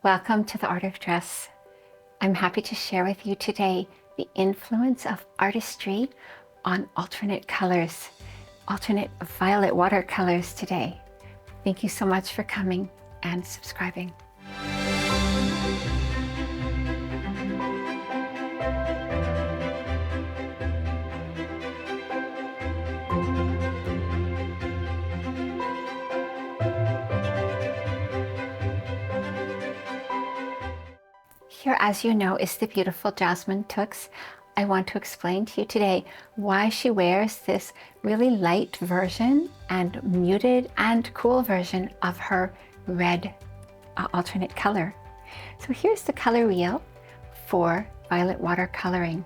Welcome to the Art of Dress. I'm happy to share with you today the influence of artistry on alternate colors, alternate violet watercolors today. Thank you so much for coming and subscribing. Here, as you know, is the beautiful Jasmine Tux. I want to explain to you today why she wears this really light version and muted and cool version of her red alternate color. So here's the color wheel for violet watercoloring.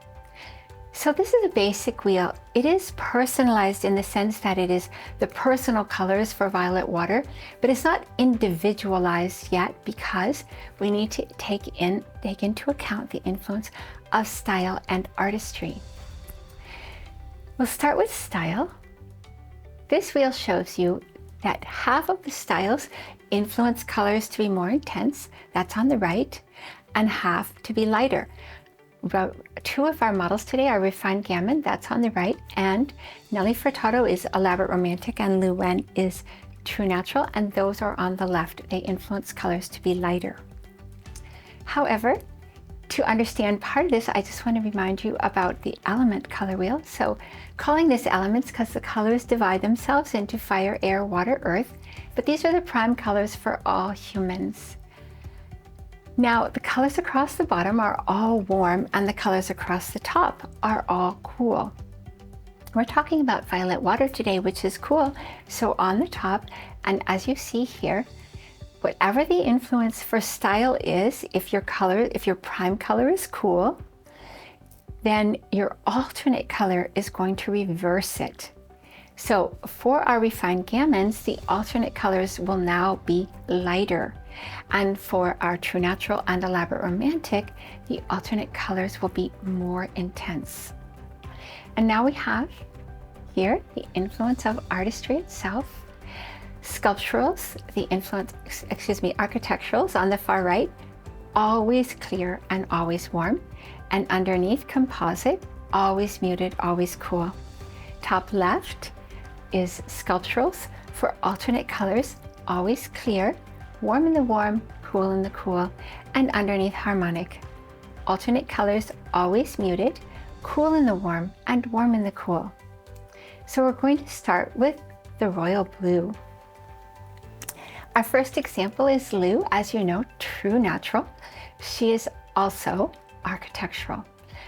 So this is a basic wheel. It is personalized in the sense that it is the personal colors for violet water, but it's not individualized yet because we need to take into account the influence of style and artistry. We'll start with style. This wheel shows you that half of the styles influence colors to be more intense, that's on the right, and half to be lighter. Two of our models today are Refined Gammon, that's on the right, and Nelly Furtado is Elaborate Romantic and Liu Wenn is True Natural, and those are on the left. They influence colors to be lighter. However, to understand part of this, I just want to remind you about the element color wheel. So calling this elements because the colors divide themselves into fire, air, water, earth, but these are the prime colors for all humans. Now, the colors across the bottom are all warm and the colors across the top are all cool. We're talking about violet water today, which is cool. So on the top, and as you see here, whatever the influence for style is, if your prime color is cool, then your alternate color is going to reverse it. So for our Refined Gammons, the alternate colors will now be lighter. And for our True Natural and Elaborate Romantic, the alternate colors will be more intense. And now we have here the influence of artistry itself, sculpturals, architecturals on the far right, always clear and always warm, and underneath composite, always muted, always cool. Top left is sculpturals for alternate colors, always clear, warm in the warm, cool in the cool, and underneath harmonic. Alternate colors always muted, cool in the warm, and warm in the cool. So we're going to start with the royal blue. Our first example is Liu, as you know, True Natural. She is also architectural.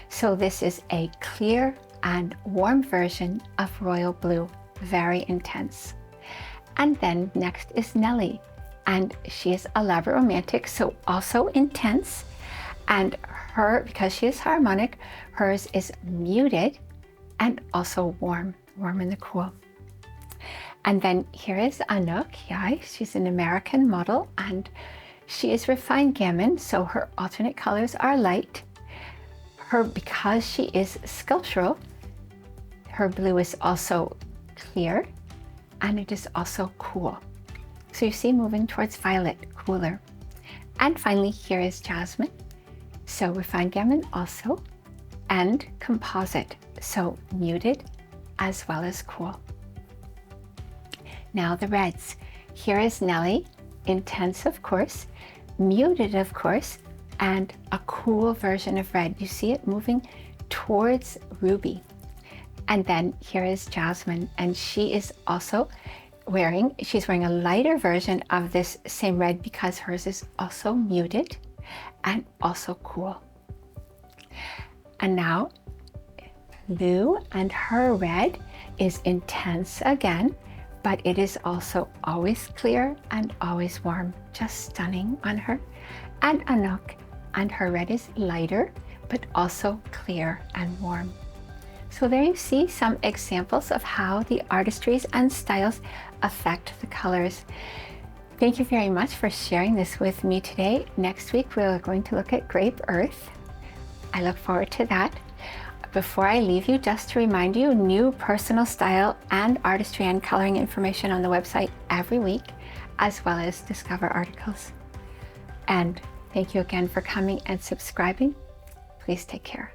So this is a clear and warm version of royal blue, very intense. And then next is Nelly, and she is Elaborate Romantic, so also intense. And her, because she is harmonic, hers is muted and also warm in the cool. And then here is Anouk. She's an American model and she is Refined Gammon, so her alternate colors are light. Because she is sculptural, her blue is also clear and it is also cool. So you see, moving towards violet, cooler. And finally, here is Jasmine. So Refined Gammon also, and composite, so muted as well as cool. Now the reds. Here is Nelly, intense of course, muted of course, and a cool version of red. You see it moving towards ruby. And then here is Jasmine, and she is also she's wearing a lighter version of this same red because hers is also muted and also cool. And now Liu and her red is intense again, but it is also always clear and always warm, just stunning on her. And Anouk, and her red is lighter, but also clear and warm. So there you see some examples of how the artistries and styles affect the colors. Thank you very much for sharing this with me today. Next week, we're going to look at Grape Earth. I look forward to that. Before I leave you, just to remind you, new personal style and artistry and coloring information on the website every week, as well as Discover articles. And Thank you again for coming and subscribing. Please take care.